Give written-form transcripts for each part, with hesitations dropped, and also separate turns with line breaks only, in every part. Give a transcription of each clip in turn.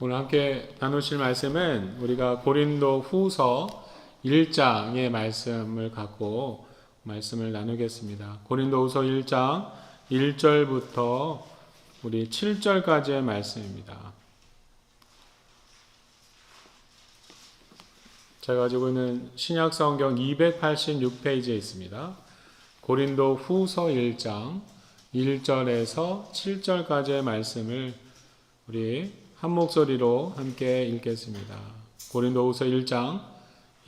오늘 함께 나누실 말씀은 우리가 고린도 후서 1장의 말씀을 갖고 말씀을 나누겠습니다. 고린도 후서 1장 1절부터 우리 7절까지의 말씀입니다. 제가 가지고 있는 신약성경 286페이지에 있습니다. 고린도 후서 1장 1절에서 7절까지의 말씀을 우리 한 목소리로 함께 읽겠습니다. 고린도후서 1장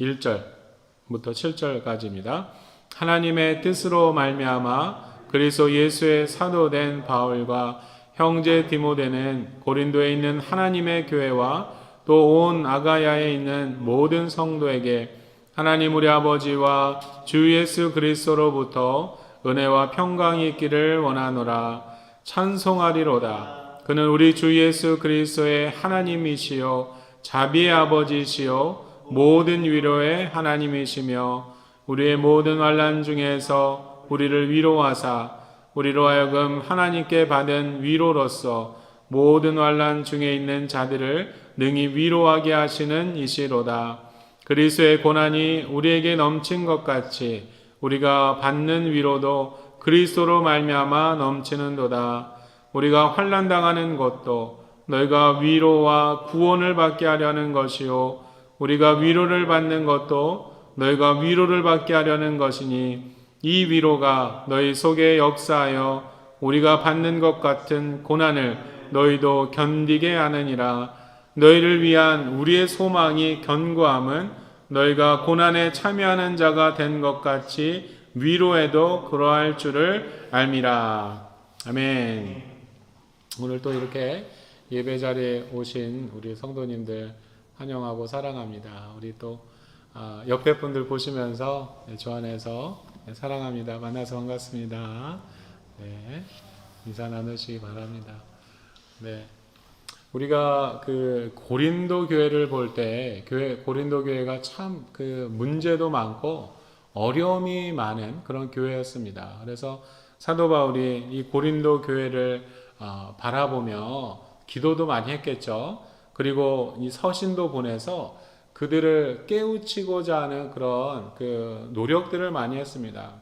1절부터 7절까지입니다. 하나님의 뜻으로 말미암아 그리스도 예수의 사도된 바울과 형제 디모데는 고린도에 있는 하나님의 교회와 또 온 아가야에 있는 모든 성도에게 하나님 우리 아버지와 주 예수 그리스도로부터 은혜와 평강이 있기를 원하노라. 찬송하리로다. 그는 우리 주 예수 그리스도의 하나님이시요 자비의 아버지시요 모든 위로의 하나님이시며 우리의 모든 환난 중에서 우리를 위로하사 우리로 하여금 하나님께 받은 위로로서 모든 환난 중에 있는 자들을 능히 위로하게 하시는 이시로다. 그리스도의 고난이 우리에게 넘친 것 같이 우리가 받는 위로도 그리스도로 말미암아 넘치는도다. 우리가 환난 당하는 것도 너희가 위로와 구원을 받게 하려는 것이요 우리가 위로를 받는 것도 너희가 위로를 받게 하려는 것이니 이 위로가 너희 속에 역사하여 우리가 받는 것 같은 고난을 너희도 견디게 하느니라. 너희를 위한 우리의 소망이 견고함은 너희가 고난에 참여하는 자가 된 것 같이 위로에도 그러할 줄을 알미라. 아멘. 오늘 또 이렇게 예배 자리에 오신 우리 성도님들 환영하고 사랑합니다. 우리 또 옆에 분들 보시면서 주 안에서 사랑합니다. 만나서 반갑습니다. 네, 인사 나누시기 바랍니다. 네, 우리가 그 고린도 교회를 볼 때 고린도 교회가 참 그 문제도 많고 어려움이 많은 그런 교회였습니다. 그래서 사도 바울이 이 고린도 교회를 바라보며 기도도 많이 했겠죠. 그리고 이 서신도 보내서 그들을 깨우치고자 하는 그런 그 노력들을 많이 했습니다.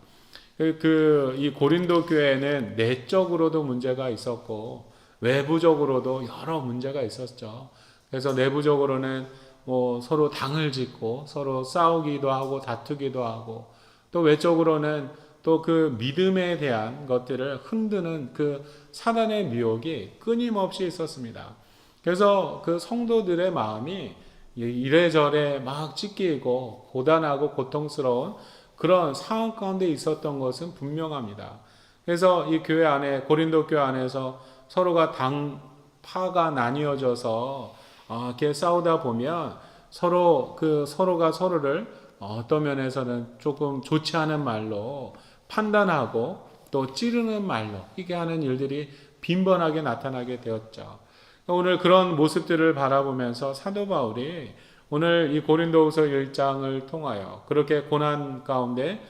이 고린도 교회는 내적으로도 문제가 있었고 외부적으로도 여러 문제가 있었죠. 그래서 내부적으로는 뭐 서로 당을 짓고 서로 싸우기도 하고 다투기도 하고 또 외적으로는 또 그 믿음에 대한 것들을 흔드는 그 사단의 미혹이 끊임없이 있었습니다. 그래서 그 성도들의 마음이 이래저래 막 찢기고 고단하고 고통스러운 그런 상황 가운데 있었던 것은 분명합니다. 그래서 이 교회 안에 고린도 교회 안에서 서로가 당파가 나뉘어져서 이렇게 싸우다 보면 서로가 서로를 어떤 면에서는 조금 좋지 않은 말로 판단하고 또 찌르는 말로 이게 하는 일들이 빈번하게 나타나게 되었죠. 오늘 그런 모습들을 바라보면서 사도 바울이 오늘 이 고린도후서 1장을 통하여 그렇게 고난 가운데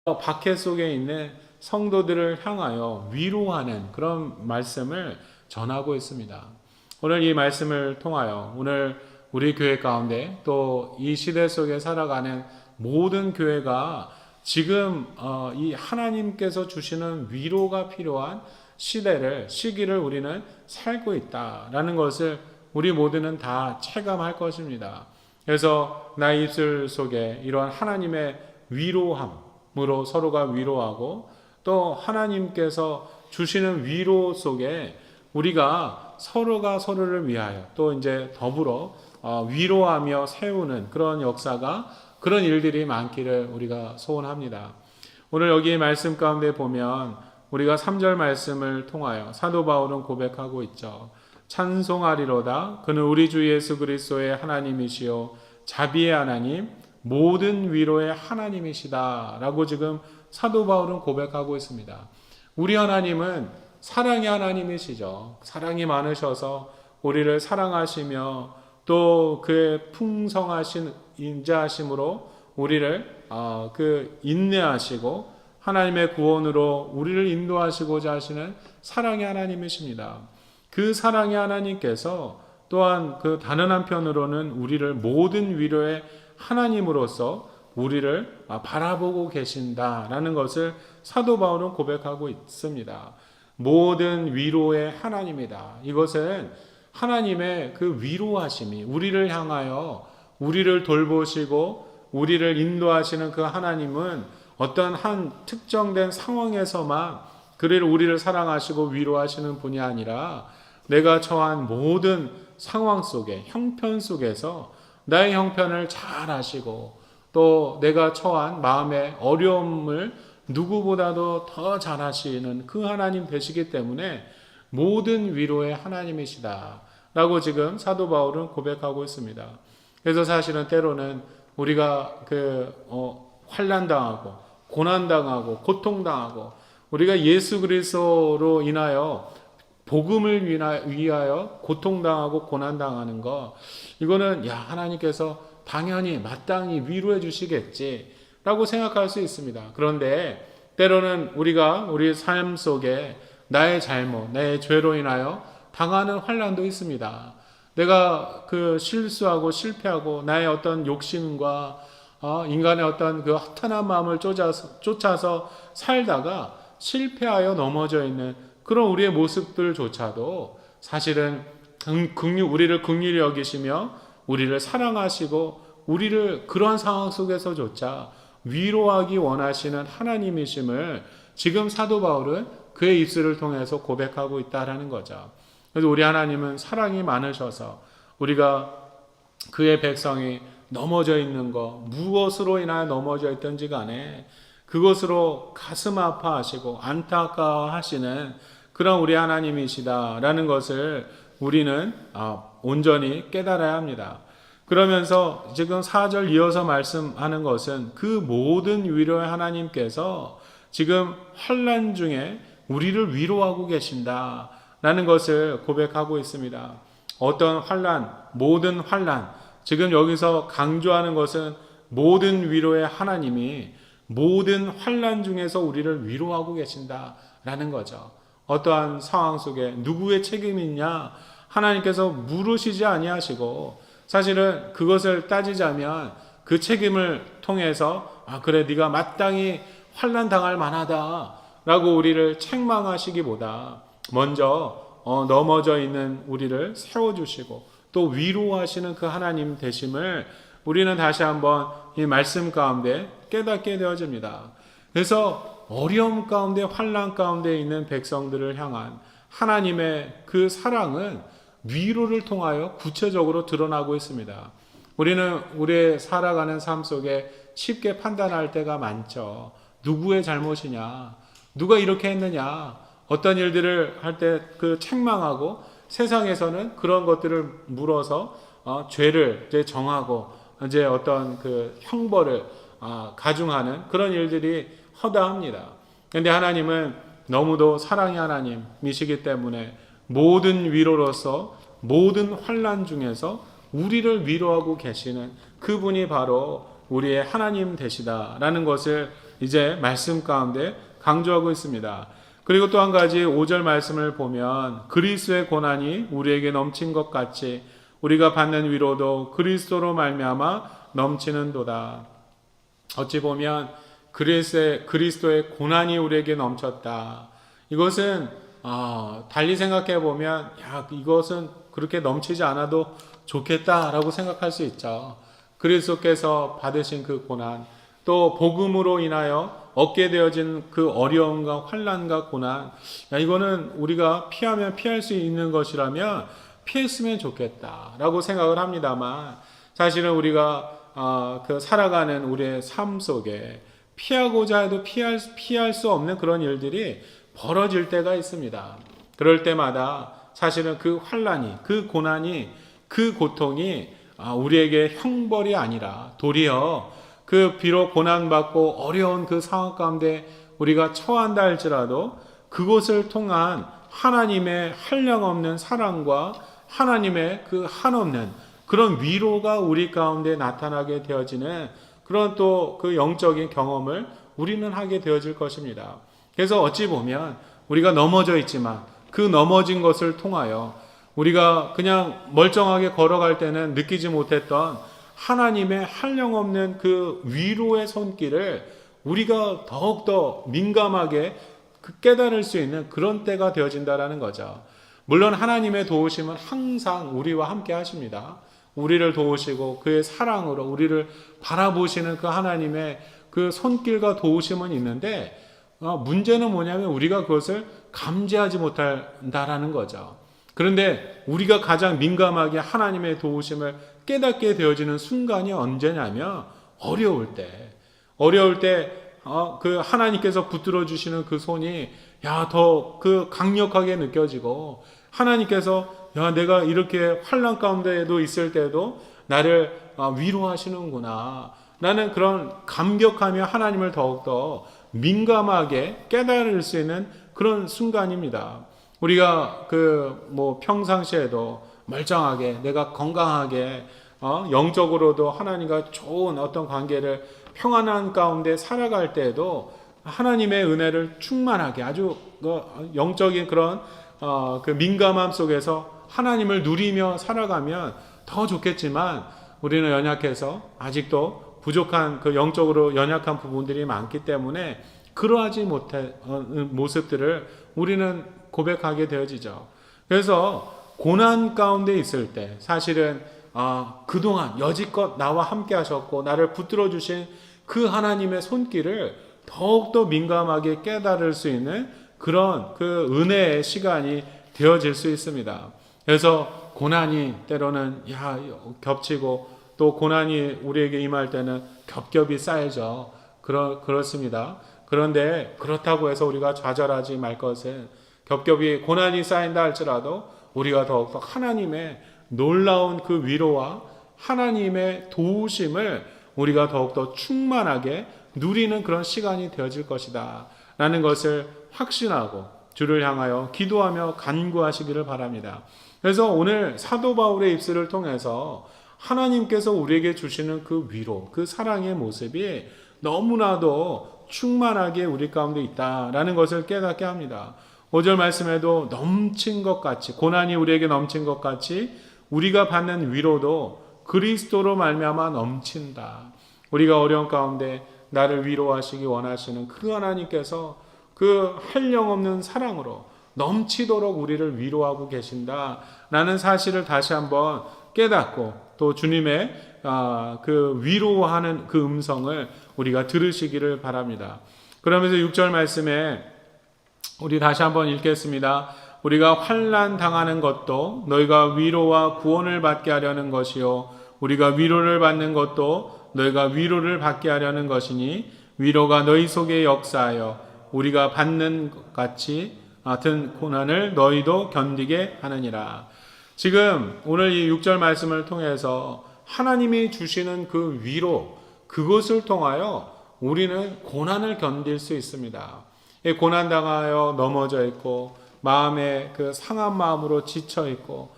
박해 속에 있는 성도들을 향하여 위로하는 그런 말씀을 전하고 있습니다. 오늘 이 말씀을 통하여 오늘 우리 교회 가운데 또 이 시대 속에 살아가는 모든 교회가 지금 이 하나님께서 주시는 위로가 필요한 시기를 우리는 살고 있다라는 것을 우리 모두는 다 체감할 것입니다. 그래서 나의 입술 속에 이러한 하나님의 위로함으로 서로가 위로하고 또 하나님께서 주시는 위로 속에 우리가 서로가 서로를 위하여 또 이제 더불어 위로하며 세우는 그런 역사가 그런 일들이 많기를 우리가 소원합니다. 오늘 여기 말씀 가운데 보면 우리가 3절 말씀을 통하여 사도 바울은 고백하고 있죠. 찬송하리로다. 그는 우리 주 예수 그리스도의 하나님이시요 자비의 하나님 모든 위로의 하나님이시다 라고 지금 사도 바울은 고백하고 있습니다. 우리 하나님은 사랑의 하나님이시죠. 사랑이 많으셔서 우리를 사랑하시며 또 그의 풍성하신 인자하심으로 우리를 그 인내하시고 하나님의 구원으로 우리를 인도하시고자 하시는 사랑의 하나님이십니다. 그 사랑의 하나님께서 또한 그 다른 한편으로는 우리를 모든 위로의 하나님으로서 우리를 바라보고 계신다라는 것을 사도 바울은 고백하고 있습니다. 모든 위로의 하나님이다. 이것은 하나님의 그 위로하심이 우리를 향하여 우리를 돌보시고 우리를 인도하시는 그 하나님은 어떤 한 특정된 상황에서만 우리를 사랑하시고 위로하시는 분이 아니라 내가 처한 모든 상황 속에 형편 속에서 나의 형편을 잘 아시고 또 내가 처한 마음의 어려움을 누구보다도 더 잘 아시는 그 하나님 되시기 때문에 모든 위로의 하나님이시다 라고 지금 사도 바울은 고백하고 있습니다. 그래서 사실은 때로는 우리가 환난당하고 고난당하고 고통당하고 우리가 예수 그리스도로 인하여 복음을 위하여 고통당하고 고난당하는 거, 이거는 하나님께서 당연히 마땅히 위로해 주시겠지라고 생각할 수 있습니다. 그런데 때로는 우리가 우리 삶 속에 나의 잘못, 내 죄로 인하여 당하는 환난도 있습니다. 내가 실수하고 실패하고 나의 어떤 욕심과 인간의 어떤 그 허탄한 마음을 쫓아서 살다가 실패하여 넘어져 있는 그런 우리의 모습들조차도 사실은 우리를 긍휼히 여기시며 우리를 사랑하시고 우리를 그러한 상황 속에서조차 위로하기 원하시는 하나님이심을 지금 사도 바울은 그의 입술을 통해서 고백하고 있다라는 거죠. 그래서 우리 하나님은 사랑이 많으셔서 우리가 그의 백성이 넘어져 있는 것, 무엇으로 인하여 넘어져 있든지 간에 그것으로 가슴 아파하시고 안타까워하시는 그런 우리 하나님이시다라는 것을 우리는 온전히 깨달아야 합니다. 그러면서 지금 4절 이어서 말씀하는 것은 그 모든 위로의 하나님께서 지금 환난 중에 우리를 위로하고 계신다라는 것을 고백하고 있습니다. 어떤 환난, 모든 환난, 지금 여기서 강조하는 것은 모든 위로의 하나님이 모든 환난 중에서 우리를 위로하고 계신다라는 거죠. 어떠한 상황 속에 누구의 책임이 있냐 하나님께서 물으시지 아니하시고 사실은 그것을 따지자면 그 책임을 통해서 그래 네가 마땅히 환난 당할 만하다라고 우리를 책망하시기보다 먼저 넘어져 있는 우리를 세워주시고 또 위로하시는 그 하나님 되심을 우리는 다시 한번 이 말씀 가운데 깨닫게 되어집니다. 그래서 어려움 가운데 환난 가운데 있는 백성들을 향한 하나님의 그 사랑은 위로를 통하여 구체적으로 드러나고 있습니다. 우리는 우리의 살아가는 삶 속에 쉽게 판단할 때가 많죠. 누구의 잘못이냐? 누가 이렇게 했느냐? 어떤 일들을 할 때 책망하고 세상에서는 그런 것들을 물어서 죄를 이제 정하고 이제 어떤 형벌을 가중하는 그런 일들이 허다합니다. 그런데 하나님은 너무도 사랑의 하나님이시기 때문에 모든 위로로서 모든 환난 중에서 우리를 위로하고 계시는 그분이 바로 우리의 하나님 되시다라는 것을 이제 말씀 가운데 강조하고 있습니다. 그리고 또 한 가지 5절 말씀을 보면 그리스도의 고난이 우리에게 넘친 것 같이 우리가 받는 위로도 그리스도로 말미암아 넘치는도다. 어찌 보면 그리스도의 고난이 우리에게 넘쳤다. 이것은 달리 생각해 보면 이것은 그렇게 넘치지 않아도 좋겠다라고 생각할 수 있죠. 그리스도께서 받으신 그 고난, 또 복음으로 인하여 얻게 되어진 그 어려움과 환난과 고난, 이거는 우리가 피하면 피할 수 있는 것이라면 피했으면 좋겠다라고 생각을 합니다만 사실은 우리가 살아가는 우리의 삶 속에 피하고자 해도 피할 수 없는 그런 일들이 벌어질 때가 있습니다. 그럴 때마다 사실은 그 환난이, 그 고난이, 그 고통이 우리에게 형벌이 아니라 도리어 비록 고난받고 어려운 그 상황 가운데 우리가 처한다 할지라도 그것을 통한 하나님의 한량없는 사랑과 하나님의 그 한없는 그런 위로가 우리 가운데 나타나게 되어지는 그런 또 그 영적인 경험을 우리는 하게 되어질 것입니다. 그래서 어찌 보면 우리가 넘어져 있지만 그 넘어진 것을 통하여 우리가 그냥 멀쩡하게 걸어갈 때는 느끼지 못했던 하나님의 한량없는 그 위로의 손길을 우리가 더욱더 민감하게 깨달을 수 있는 그런 때가 되어진다라는 거죠. 물론 하나님의 도우심은 항상 우리와 함께 하십니다. 우리를 도우시고 그의 사랑으로 우리를 바라보시는 그 하나님의 그 손길과 도우심은 있는데 문제는 뭐냐면 우리가 그것을 감지하지 못한다라는 거죠. 그런데 우리가 가장 민감하게 하나님의 도우심을 깨닫게 되어지는 순간이 언제냐면 어려울 때 그 하나님께서 붙들어 주시는 그 손이 더 그 강력하게 느껴지고 하나님께서 내가 이렇게 환난 가운데에도 있을 때도 나를 위로하시는구나. 나는 그런 감격하며 하나님을 더욱더 민감하게 깨달을 수 있는 그런 순간입니다. 우리가 평상시에도 멀쩡하게 내가 건강하게 영적으로도 하나님과 좋은 어떤 관계를 평안한 가운데 살아갈 때에도 하나님의 은혜를 충만하게 아주 영적인 그런 그 민감함 속에서 하나님을 누리며 살아가면 더 좋겠지만 우리는 연약해서 아직도 부족한 그 영적으로 연약한 부분들이 많기 때문에 그러하지 못한 모습들을 우리는 고백하게 되어지죠. 그래서 고난 가운데 있을 때 사실은 그동안 여지껏 나와 함께 하셨고 나를 붙들어 주신 그 하나님의 손길을 더욱더 민감하게 깨달을 수 있는 그런 그 은혜의 시간이 되어질 수 있습니다. 그래서 고난이 때로는 겹치고 또 고난이 우리에게 임할 때는 겹겹이 쌓이죠. 그렇습니다. 그런데 그렇다고 해서 우리가 좌절하지 말 것은 겹겹이 고난이 쌓인다 할지라도 우리가 더욱더 하나님의 놀라운 그 위로와 하나님의 도우심을 우리가 더욱더 충만하게 누리는 그런 시간이 되어질 것이다 라는 것을 확신하고 주를 향하여 기도하며 간구하시기를 바랍니다. 그래서 오늘 사도 바울의 입술을 통해서 하나님께서 우리에게 주시는 그 위로, 그 사랑의 모습이 너무나도 충만하게 우리 가운데 있다라는 것을 깨닫게 합니다. 5절 말씀에도 넘친 것 같이, 고난이 우리에게 넘친 것 같이 우리가 받는 위로도 그리스도로 말미암아 넘친다. 우리가 어려운 가운데 나를 위로하시기 원하시는 그 하나님께서 그 한량없는 사랑으로 넘치도록 우리를 위로하고 계신다라는 사실을 다시 한번 깨닫고 또 주님의 그 위로하는 그 음성을 우리가 들으시기를 바랍니다. 그러면서 6절 말씀에 우리 다시 한번 읽겠습니다. 우리가 환난 당하는 것도 너희가 위로와 구원을 받게 하려는 것이요 우리가 위로를 받는 것도 너희가 위로를 받게 하려는 것이니 위로가 너희 속에 역사하여 우리가 받는 것 같이 같은 고난을 너희도 견디게 하느니라. 지금 오늘 이 6절 말씀을 통해서 하나님이 주시는 그 위로, 그것을 통하여 우리는 고난을 견딜 수 있습니다. 고난 당하여 넘어져 있고 마음에 그 상한 마음으로 지쳐 있고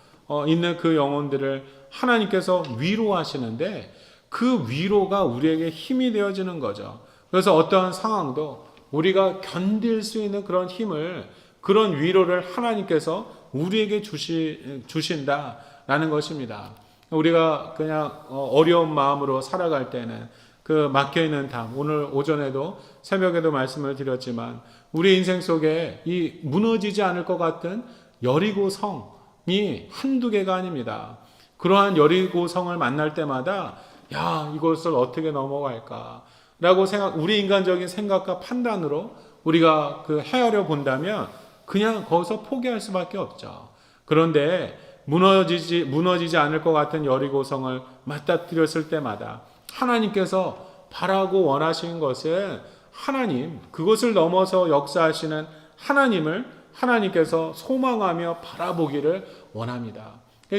있는 그 영혼들을 하나님께서 위로하시는데 그 위로가 우리에게 힘이 되어지는 거죠. 그래서 어떠한 상황도 우리가 견딜 수 있는 그런 힘을, 그런 위로를 하나님께서 우리에게 주신다라는 것입니다. 우리가 그냥 어려운 마음으로 살아갈 때는 그 막혀있는 담, 오늘 오전에도 새벽에도 말씀을 드렸지만 우리 인생 속에 이 무너지지 않을 것 같은 여리고 성이 한두 개가 아닙니다. 그러한 여리고 성을 만날 때마다 이것을 어떻게 넘어갈까 라고 우리 인간적인 생각과 판단으로 우리가 헤아려 본다면 그냥 거기서 포기할 수밖에 없죠. 그런데 무너지지 않을 것 같은 여리고성을 맞닥뜨렸을 때마다 하나님께서 바라고 원하시는 것은 그것을 넘어서 역사하시는 하나님을 하나님께서 소망하며 바라보기를 원합니다.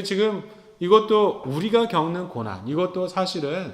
지금 이것도 우리가 겪는 고난, 이것도 사실은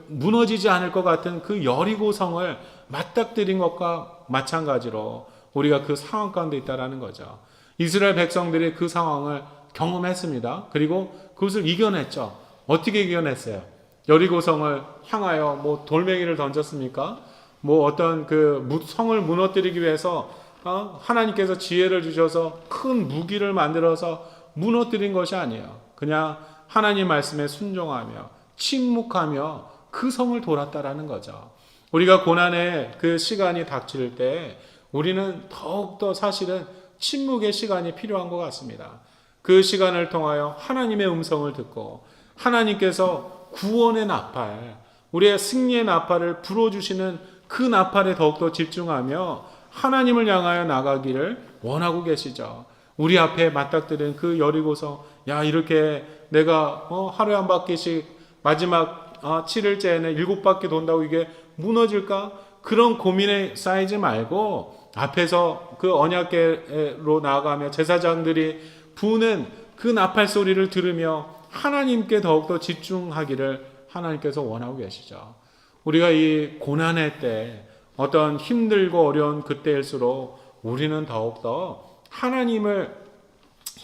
무너지지 않을 것 같은 그 여리고성을 맞닥뜨린 것과 마찬가지로 우리가 그 상황 가운데 있다라는 거죠. 이스라엘 백성들이 그 상황을 경험했습니다. 그리고 그것을 이겨냈죠. 어떻게 이겨냈어요? 여리고성을 향하여 돌멩이를 던졌습니까? 어떤 그 성을 무너뜨리기 위해서 하나님께서 지혜를 주셔서 큰 무기를 만들어서 무너뜨린 것이 아니에요. 그냥 하나님 말씀에 순종하며 침묵하며 그 성을 돌았다라는 거죠. 우리가 고난의 그 시간이 닥칠 때 우리는 더욱더 사실은 침묵의 시간이 필요한 것 같습니다. 그 시간을 통하여 하나님의 음성을 듣고 하나님께서 구원의 나팔, 우리의 승리의 나팔을 불어주시는 그 나팔에 더욱더 집중하며 하나님을 향하여 나가기를 원하고 계시죠. 우리 앞에 맞닥뜨린 그 여리고성, 야 이렇게 내가 하루에 한 바퀴씩 마지막 7일째에는 7바퀴 돈다고 이게 무너질까? 그런 고민에 쌓이지 말고 앞에서 그 언약궤로 나아가며 제사장들이 부는 그 나팔 소리를 들으며 하나님께 더욱더 집중하기를 하나님께서 원하고 계시죠. 우리가 이 고난의 때 어떤 힘들고 어려운 그때일수록 우리는 더욱더 하나님을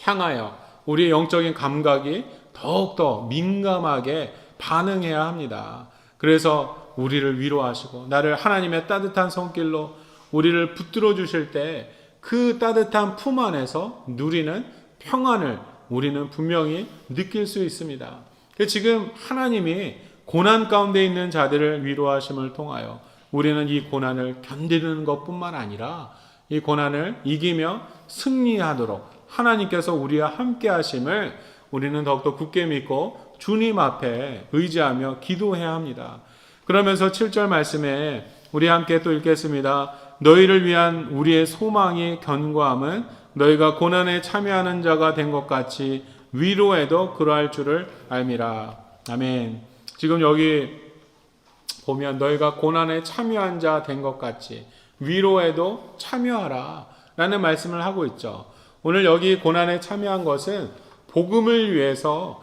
향하여 우리의 영적인 감각이 더욱더 민감하게 반응해야 합니다. 그래서 우리를 위로하시고 나를 하나님의 따뜻한 손길로 우리를 붙들어 주실 때 그 따뜻한 품 안에서 누리는 평안을 우리는 분명히 느낄 수 있습니다. 지금 하나님이 고난 가운데 있는 자들을 위로하심을 통하여 우리는 이 고난을 견디는 것뿐만 아니라 이 고난을 이기며 승리하도록 하나님께서 우리와 함께 하심을 우리는 더욱더 굳게 믿고 주님 앞에 의지하며 기도해야 합니다. 그러면서 7절 말씀에 우리 함께 또 읽겠습니다. 너희를 위한 우리의 소망이 견고함은 너희가 고난에 참여하는 자가 된 것 같이 위로에도 그러할 줄을 알미라. 아멘. 지금 여기 보면 너희가 고난에 참여한 자 된 것 같이 위로에도 참여하라 라는 말씀을 하고 있죠. 오늘 여기 고난에 참여한 것은 복음을 위해서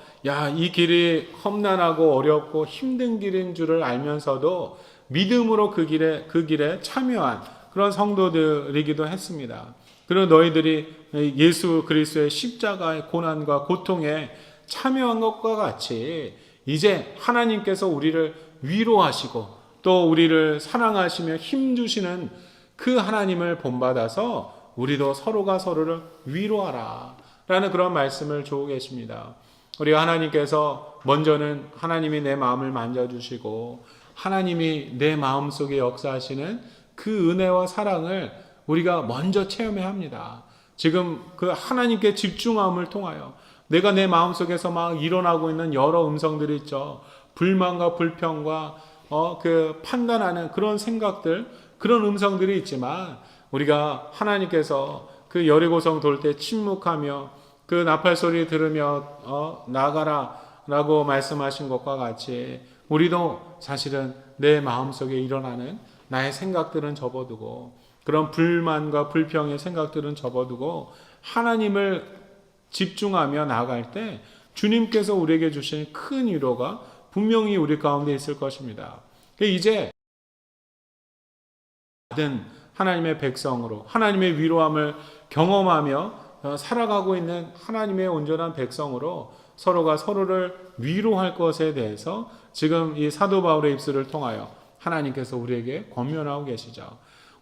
이 길이 험난하고 어렵고 힘든 길인 줄을 알면서도 믿음으로 그 길에 참여한 그런 성도들이기도 했습니다. 그리고 너희들이 예수 그리스도의 십자가의 고난과 고통에 참여한 것과 같이 이제 하나님께서 우리를 위로하시고 또 우리를 사랑하시며 힘주시는 그 하나님을 본받아서 우리도 서로가 서로를 위로하라 라는 그런 말씀을 주고 계십니다. 우리가 하나님께서 먼저는 하나님이 내 마음을 만져주시고 하나님이 내 마음속에 역사하시는 그 은혜와 사랑을 우리가 먼저 체험해야 합니다. 지금 그 하나님께 집중함을 통하여 내가 내 마음속에서 막 일어나고 있는 여러 음성들이 있죠. 불만과 불평과 그 판단하는 그런 생각들, 그런 음성들이 있지만 우리가 하나님께서 그 여리고성 돌 때 침묵하며 그 나팔 소리 들으며 나가라 라고 말씀하신 것과 같이 우리도 사실은 내 마음속에 일어나는 나의 생각들은 접어두고 그런 불만과 불평의 생각들은 접어두고 하나님을 집중하며 나아갈 때 주님께서 우리에게 주신 큰 위로가 분명히 우리 가운데 있을 것입니다. 이제 받은 하나님의 백성으로 하나님의 위로함을 경험하며 살아가고 있는 하나님의 온전한 백성으로 서로가 서로를 위로할 것에 대해서 지금 이 사도 바울의 입술을 통하여 하나님께서 우리에게 권면하고 계시죠.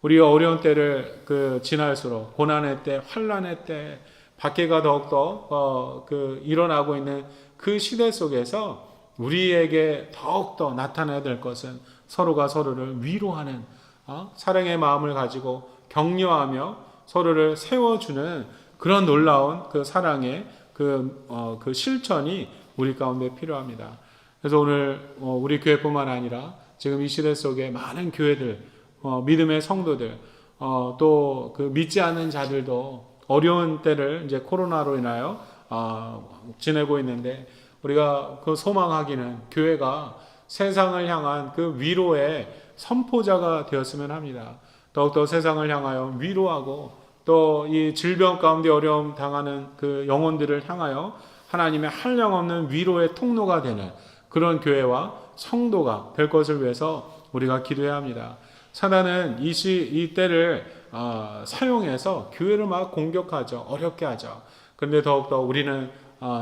우리가 어려운 때를 지날수록 고난의 때, 환난의 때, 박해가 더욱더 일어나고 있는 그 시대 속에서 우리에게 더욱더 나타나야 될 것은 서로가 서로를 위로하는 사랑의 마음을 가지고 격려하며 서로를 세워주는 그런 놀라운 그 사랑의 그 실천이 우리 가운데 필요합니다. 그래서 오늘 우리 교회뿐만 아니라 지금 이 시대 속에 많은 교회들, 믿음의 성도들, 또 그 믿지 않는 자들도 어려운 때를 이제 코로나로 인하여 지내고 있는데 우리가 그 소망하기는 교회가 세상을 향한 그 위로의 선포자가 되었으면 합니다. 더욱더 세상을 향하여 위로하고 또 이 질병 가운데 어려움 당하는 그 영혼들을 향하여 하나님의 한량없는 위로의 통로가 되는 그런 교회와 성도가 될 것을 위해서 우리가 기도해야 합니다. 사단은 이 때를 사용해서 교회를 막 공격하죠. 어렵게 하죠. 그런데 더욱더 우리는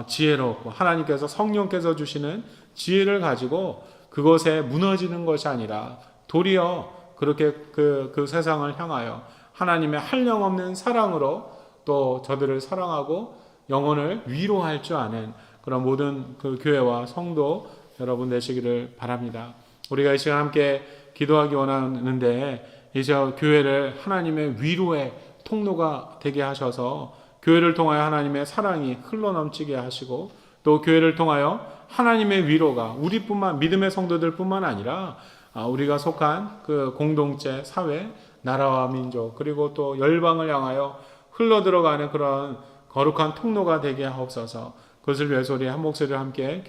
지혜롭고 하나님께서 성령께서 주시는 지혜를 가지고 그것에 무너지는 것이 아니라 도리어 그렇게 그 세상을 향하여 하나님의 한량없는 사랑으로 또 저들을 사랑하고 영혼을 위로할 줄 아는 그런 모든 그 교회와 성도 여러분 되시기를 바랍니다. 우리가 이 시간 함께 기도하기 원하는데 이제 교회를 하나님의 위로의 통로가 되게 하셔서 교회를 통하여 하나님의 사랑이 흘러넘치게 하시고 또 교회를 통하여 하나님의 위로가 우리뿐만 믿음의 성도들뿐만 아니라 우리가 속한 그 공동체, 사회, 나라와 민족 그리고 또 열방을 향하여 흘러 들어가는 그런 거룩한 통로가 되게 하옵소서. 그것을 위해서 우리 한 목소리를 함께